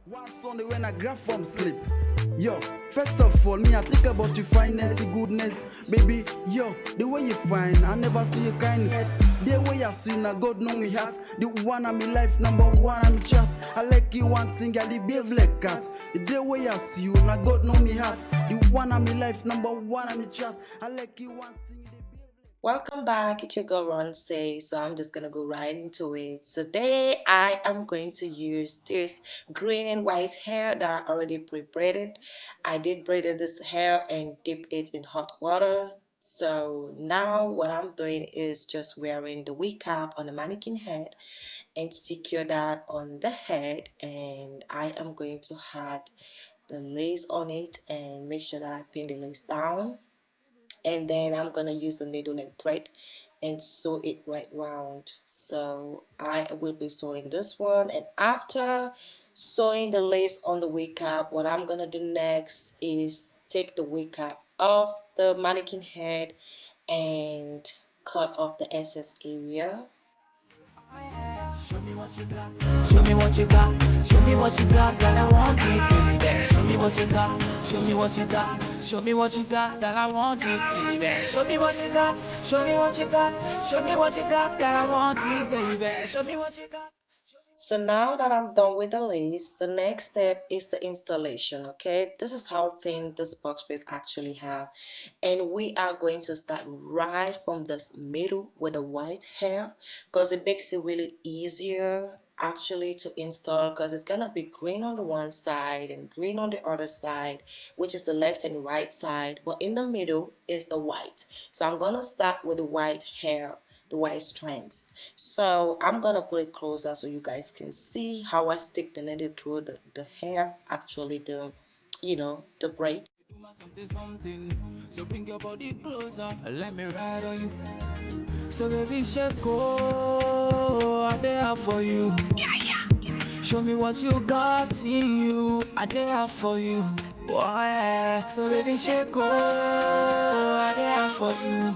One Sunday when I grab from sleep, yo, first of all, me I think about your fineness, your goodness, baby, yo, the way you fine, I never see you kind yet. The way I see now, God know me heart, the one of me life, number one of me chat. I like you one thing, I behave like cat. The way I see you now, God know me heart, the one of me life, number one of me chat. I like you one thing. Welcome back, it's your girl Ronsay. So I'm just gonna go right into it. Today I am going to use this green and white hair that I already pre-braided. I did braided this hair and dip it in hot water. So now what I'm doing is just wearing the wig cap on the mannequin head and secure that on the head, and I am going to add the lace on it and make sure that I pin the lace down, and then I'm gonna use the needle and thread and sew it right round. So I will be sewing this one, and after sewing the lace on the wig cap, what I'm gonna do next is take the wig cap off the mannequin head and cut off the excess area. Show me what you got. Show me what you got. Show me what you got that I want it, baby. Show me what you got. Show me what you got. Show me what you got that I want it, baby. Show me what you got. Show me what you got. Show me what you got that I want it, baby. Show me what you got. So now that I'm done with the lace, the next step is the installation. Okay, this is how thin this box braid actually have, and we are going to start right from this middle with the white hair, because it makes it really easier actually to install, because it's gonna be green on the one side and green on the other side, which is the left and right side, but in the middle is the white. So I'm gonna start with the white hair, the white strands. So I'm gonna put it closer so you guys can see how I stick the needle through the hair, actually the braid. Something. So bring your body closer. Let me ride on you. So baby, shake, oh, I'm there for you. Show me what you got in you. I'm there for you. Oh, yeah. So baby, shake, oh, I'm there for you.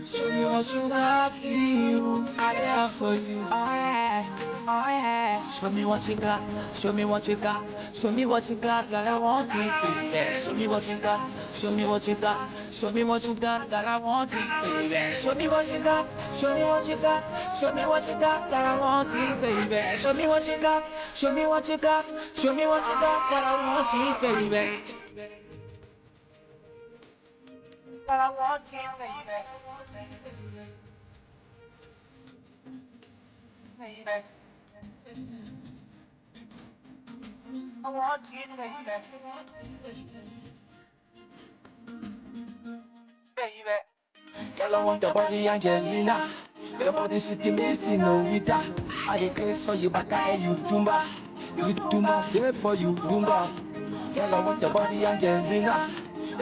Show me what you got in you. I'm there for you. Oh, yeah. Oh, yeah. Show me what you got. Show me what you got. Show me what you got that I want it, baby. Show me what you got. Show me what you got. Show me what you got that I want it, baby. Show me what you got. Show me what you got. Show me what you got that I want it, baby. Show me what you got. Show me what you got. Show me what you got that I want it, baby. That I want it, baby. Baby. I want it, baby. Baby. Girl, I want your body, Angelina. Your body sweet, missing no wita. I dey craze for you, back I you tumba. You tumba, say for you tumba. Girl, I want your body, Angelina.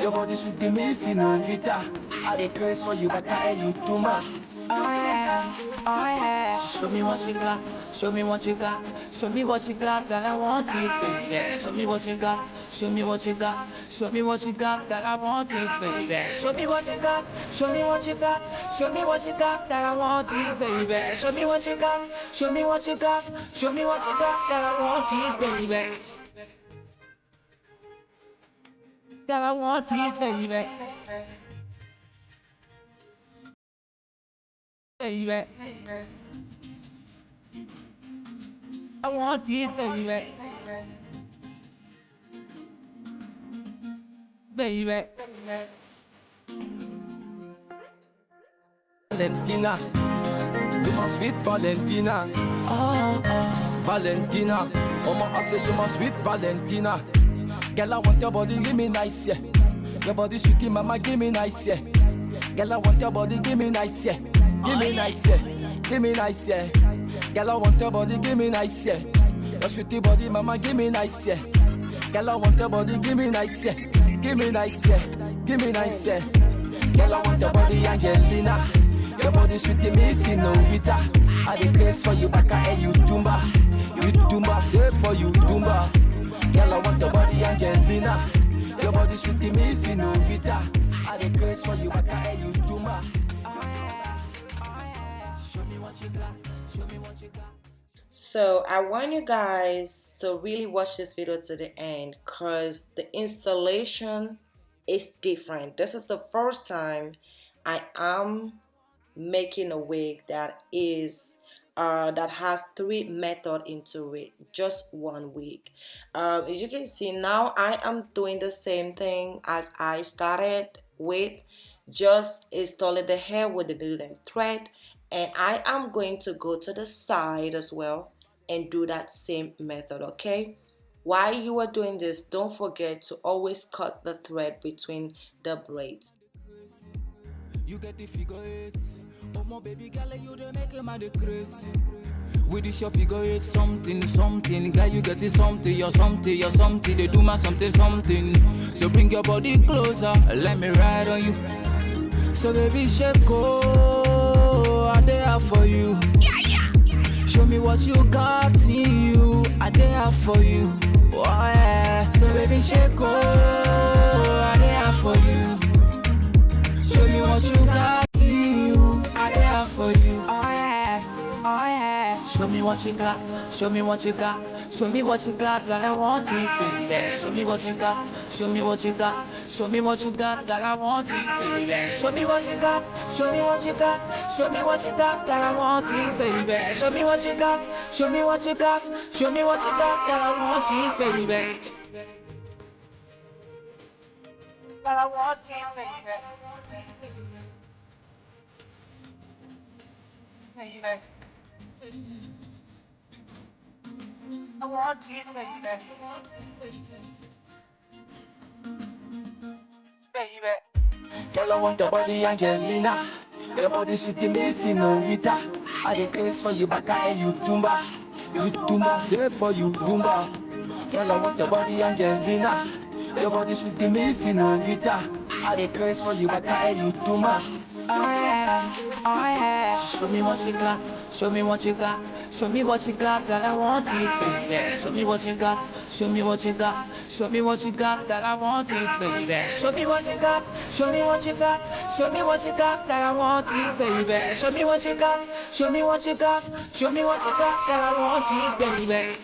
Your body sweet, missing no wita. I dey craze for you, back I you tumba. Oh yeah, oh yeah. Show me what you got. Show me what you got. Show me what you got that I want it, baby. Show me what you got. Show me what you got. Show me what you got that I want it, baby. Show me what you got. Show me what you got. Show me what you got that I want it, baby. Show me what you got. Show me what you got. Show me what you got that I want it, baby. That I want it, baby. Baby. I want it, baby. Baby. Valentina, you my sweet Valentina. Oh, oh. Valentina, I say you my sweet Valentina. Girl, I want your body, give me nice, yeah. Your body sweetie, mama, give me nice, yeah. Girl, I want your body, give me nice, yeah. Give me nice, yeah. Give me nice, yeah. Girl, I want your body, give me nice, yeah. Your sweetie body, mama, give me nice, yeah. Girl, I want your body, give me nice, yeah. Give me nice, yeah. Give me nice, yeah. Girl, I want your body, Angelina. Your body sweetie, missing no vita. I dey craze for you, back I you tumba. You tumba, say for you tumba. Girl, I want your body, Angelina. Your body sweetie, missing no vita. I dey craze for you, back I you tumba. Show me what you got. Show me what you got. So I want you guys to really watch this video to the end because the installation is different. This is the first time I am making a wig that is that has 3 methods into it, just one wig. As you can see now, I am doing the same thing as I started with, just installing the hair with the needle and thread, and I am going to go to the side as well and do that same method. Okay, while you are doing this, don't forget to always cut the thread between the braids. You get the figure eight. Oh my baby girl, you the make him the crazy. With this your figure eight, something, something. Girl, you get it something, you're something, you're something. They do my something, something. So bring your body closer, let me ride on you. So baby, shake oh, I there for you. Show me what you got in you, I there for you. Oh yeah. So baby, shake oh, I there for you. Show me what you got in you, I there for you. Oh yeah, oh yeah. Show me what you got, show me what you got, show me what you got, that I want it, baby. Show me what you got, show me what you got, show me what you got, that I want it, baby. Show me what you got, show me what you got, show me what you got, that I want it, baby. Show me what you got, show me what you got, show me what you got, that I want it, baby. That I want it, baby. Baby. I want it, baby. Baby. Girl, I want your body, Angelina. Your body sweet, me, senorita. I declare for you, back and you tumba. You tumba, say for you, tumba. Girl, I want your body, Angelina. Your body sweet, me, senorita. I declare for you, back and you tumba. Oh yeah, oh yeah. Show me what you got, show me what you got, show me what you got, that I want it, baby. Show me what you got, show me what you got, show me what you got, that I want it, baby. Show me what you got, show me what you got, show me what you got, that I want it, baby. Show me what you got, show me what you got, show me what you got, that I want it, baby.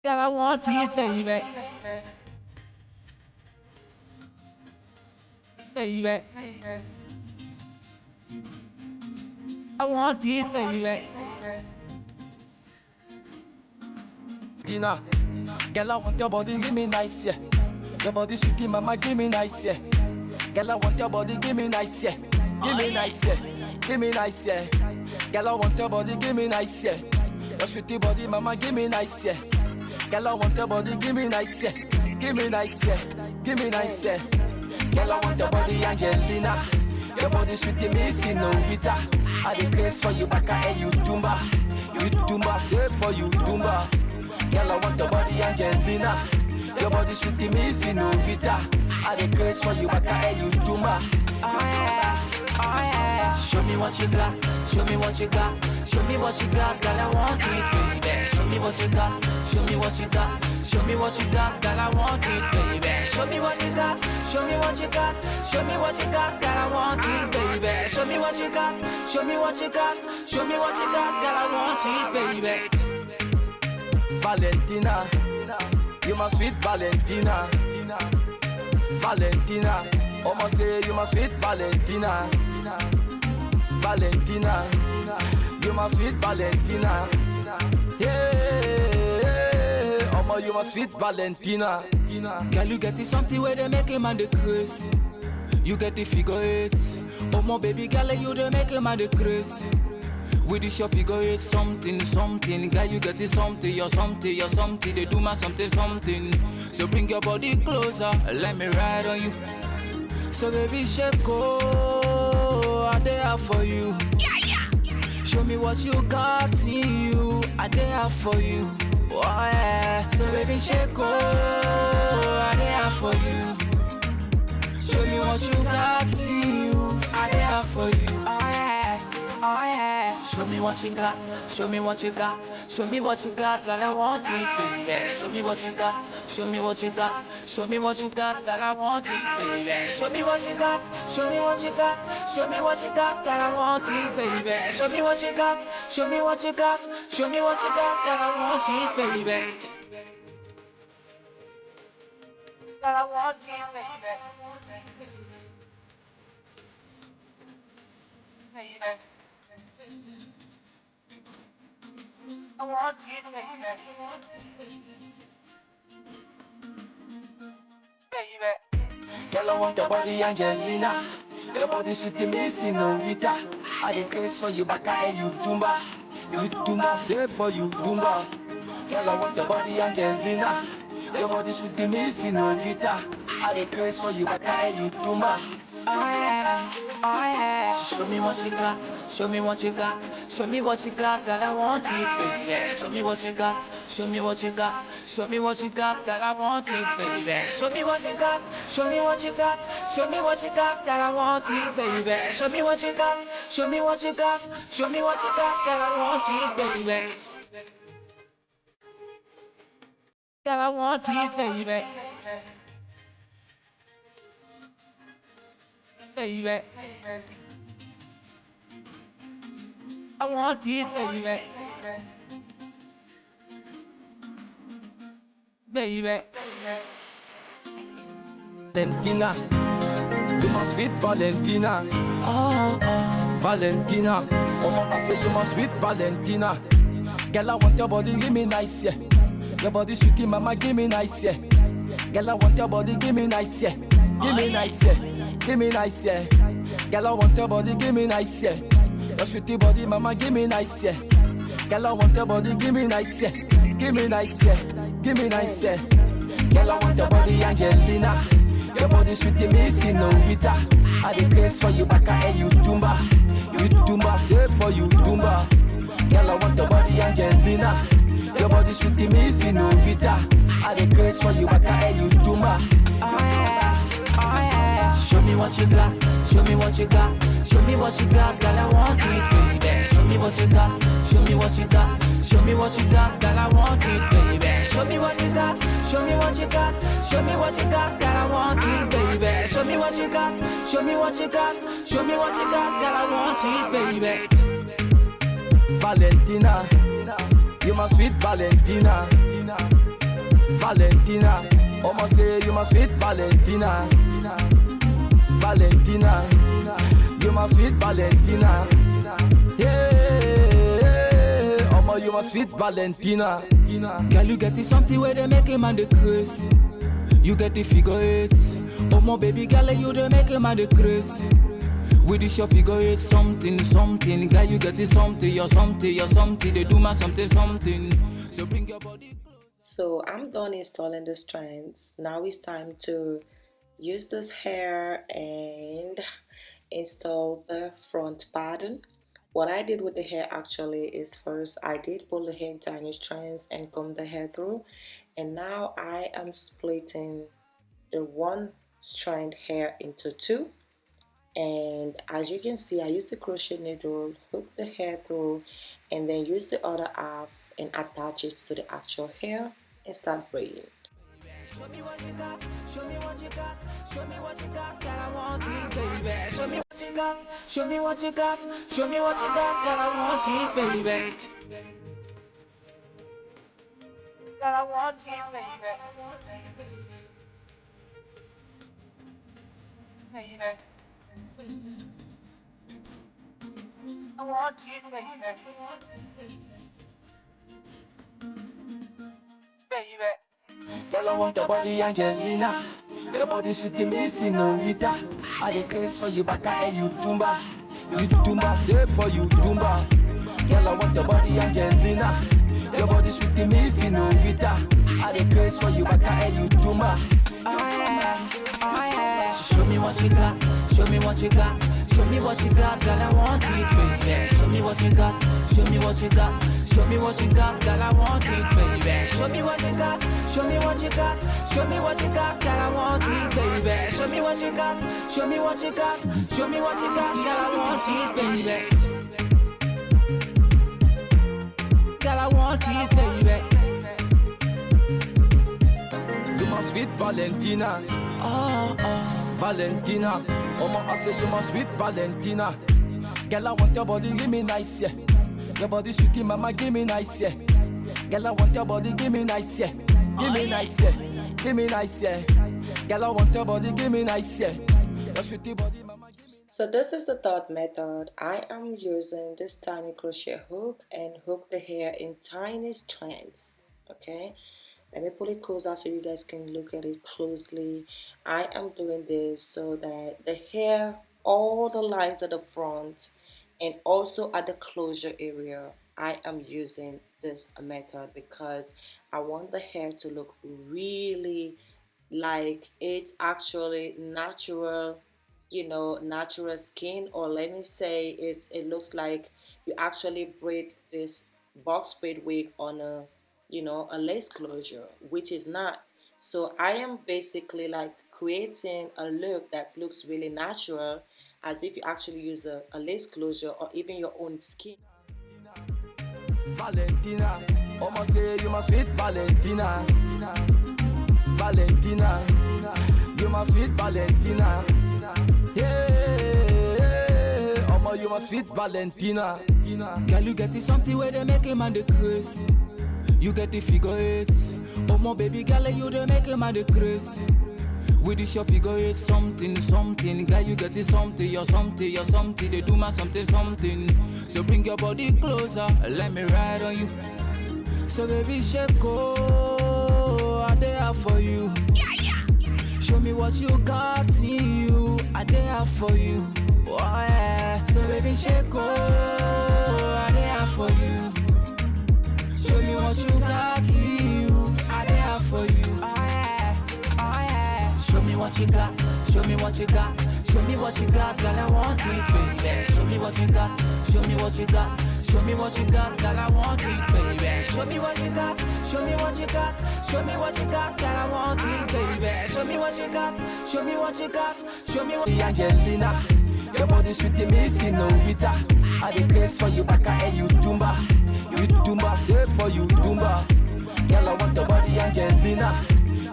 That I want it, baby. Baby. I want it, baby. Dina, girl, I want your body, give me nice, yeah. Your body sweetie, mama, give me nice, yeah. Girl, I want your body, give me nice, yeah. Give me nice, yeah. Give me nice, yeah. Girl, I want your body, give me nice, yeah. Your sweetie body, mama, give me nice, yeah. Girl, I want your body, give me nice, yeah. Give me nice, yeah. Give me nice, yeah. Girl, I want your body, Angelina. Your body sweetie, me, senorita. I declare for you, back and you tumba. You tumba, say for you, tumba. Girl, I want your body, Angelina. Your body sweetie, me, senorita. I declare for you, back and you tumba. Oh yeah, oh yeah. Show me what you got, show me what you got, show me what you got, girl, I want it, baby. Show me what you got, show me what you got, show me what you got, girl, I want it, baby. Show me what you got, show me what you got, show me what you got, girl, I want it, baby. Show me what you got, show me what you got, show me what you got, girl, I want it, baby. Valentina, you my sweet Valentina. Valentina, I'ma say you my sweet Valentina. Valentina, you my sweet Valentina. Yeah, I'ma you my sweet Valentina. Girl, you get it something where they make him and the crazy. You get the figure eight. Oh my baby girl, you they make him and the crazy. With this your figure eight, something, something. Girl, you get it something, you're something, you're something. They do my something, something. So bring your body closer, let me ride on you. So baby, shake oh, I there for you. Show me what you got in you, I there for you. Oh yeah. So baby, shake oh, I there for you. Show me what you got in you, I there for you. Oh yeah. Oh yeah. Show me what you got. Show me what you got. Show me what you got that I want it, baby. Show me what you got. Show me what you got. Show me what you got that I want it, baby. Show me what you got. Show me what you got. Show me what you got that I want it, baby. Show me what you got. Show me what you got. Show me what you got that I want it, baby. That I want it, baby. Baby. I want it, baby. Baby. Girl, I want your body, Angelina. Your body sweet to me, senorita. I dey craze for you, back and you tumba. You tumba, stay for you, tumba. Girl, I want your body, Angelina. Your body sweet to me, senorita. I dey craze for you, back and you tumba. Oh yeah, oh yeah. Show me what you got, show me what you got, show me what you got that I want it, baby. Show me what you got, show me what you got, show me what you got that I want it, baby. Show me what you got, show me what you got, show me what you got that I want it, baby. Show me what you got, show me what you got, show me what you got that I want it, baby. That I want it, baby. Baby. I want it, baby. Baby. Valentina, you my sweet Valentina. Oh, oh. Valentina, oh I say you my sweet Valentina. Girl, I want your body, give me nice, yeah. Your body sweetie, mama, give me nice, yeah. Girl, I want your body, give me nice, yeah. Give me nice, yeah. Give me nice, yeah. Girl, I want your body, give me nice, yeah. Your sweetie body, mama, give me nice, yeah. Girl, I want your body, give me nice, yeah. Give me nice, yeah. Give me nice, yeah. Girl, I want your body, Angelina. Your body sweet to me, senorita. I dey craze for you, back and you tumba. You tumba, say for you tumba. Girl, I want your body, Angelina. Your body sweet to me, senorita. I dey craze for you, back and you tumba. Oh yeah, oh yeah. Show me what you got, show me what you got, show me what you got, girl, I want it, baby. Show me what you got, show me what you got, show me what you got, girl, I want it, baby. Show me what you got, show me what you got, show me what you got, girl, I want it, baby. Show me what you got, show me what you got, show me what you got, girl, I want it, baby. Valentina, you my sweet Valentina. Valentina, I'ma say you my sweet Valentina. Valentina, you my sweet Valentina. Yeah, I'ma you my sweet Valentina. Girl, you get it something where they make a man the craze. You get the figure eight. Oh my baby girl, you they make a man the craze. With this your figure eight, something, something. Girl, you get it something, you're something, you're something. They do my something, something. So bring your body close. So I'm done installing the strands. Now it's time to use this hair and install the front pattern. What I did with the hair actually is first I did pull the hair in tiny strands and comb the hair through, and now I am splitting the one strand hair into two. And as you can see, I used the crochet needle, hook the hair through, and then use the other half and attach it to the actual hair and start braiding. Show me what you got, show me what you got, show me what you got, girl, I want it, baby. Show me what you got, show me what you got, show me what you got, girl, I want it, baby. Girl, I want it, baby. Baby. I want it, baby. Baby. Girl, I want your body, Angelina. Your body sweet to me, senorita. I dey craze for you, back and you tumba. You tumba, say for you tumba. Girl, I want your body, Angelina. Your body sweet to me, senorita. I dey craze for you, back and you tumba. Oh yeah, oh yeah. Show me what you got, show me what you got, show me what you got, girl, I want it, baby. Show me what you got, show me what you got, show me what you got, girl, I want it, baby. Show me what you got, show me what you got, show me what you got, girl, I want it, baby. Show me what you got, show me what you got, show me what you got, girl, I want it, baby. I want it, baby. You my sweet Valentina. Oh, oh. Valentina. I say you my sweet Valentina. Girl, I want your body, give me nice, yeah. Your body sweetie, mama, give me nice, yeah. Girl, I want your body, give me nice, yeah. Give me nice, yeah. Give me nice, yeah. Girl, I want your body, give me nice, yeah. Your sweetie body, mama, give me. So this is the third method. I am using this tiny crochet hook and hook the hair in tiny strands. Okay, let me pull it closer so you guys can look at it closely. I am doing this so that the hair, all the lines at the front and also at the closure area, I am using this method because I want the hair to look really like it's actually natural, you know, natural skin, or let me say it looks like you actually braid this box braid wig on a, you know, a lace closure, which is not. So I am basically like creating a look that looks really natural, as if you actually use a lace closure or even your own skin. Valentina, I'ma say you my sweet Valentina. Valentina, you my sweet Valentina. Yeah, I'ma you my sweet Valentina. Girl, you get it something where they make a man the craze. You get the figure eight. Oh my baby girl, you they make a man the craze. With this your figure eight, something, something. Girl, you get it something, you're something, you're something. They do my something, something. So bring your body closer, let me ride on you. So baby, shake, oh, I there for you. Show me what you got in you, I there for you. Oh yeah. So baby, shake, oh, I there for you. Show me what you got in you, I there for you. Oh yeah, oh yeah. Show me what you got, show me what you got, show me what you got, girl, I want it, baby. Show me what you got, show me what you got, show me what you got, girl, I want it, baby. Show me what you got, show me what you got, show me what you got, girl, I want it, baby. Show me what you got, show me what you got, show me what you got. Angelina, your body sweet to me, see no vita. I the place for you back and you tumba. You tumba, say for you tumba. Girl, I want your body, Angelina.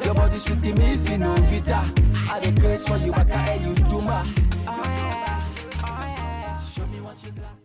Your body sweet to me, see no vita. I the place for you back and you tumba. Oh yeah, oh yeah. Show me what you got.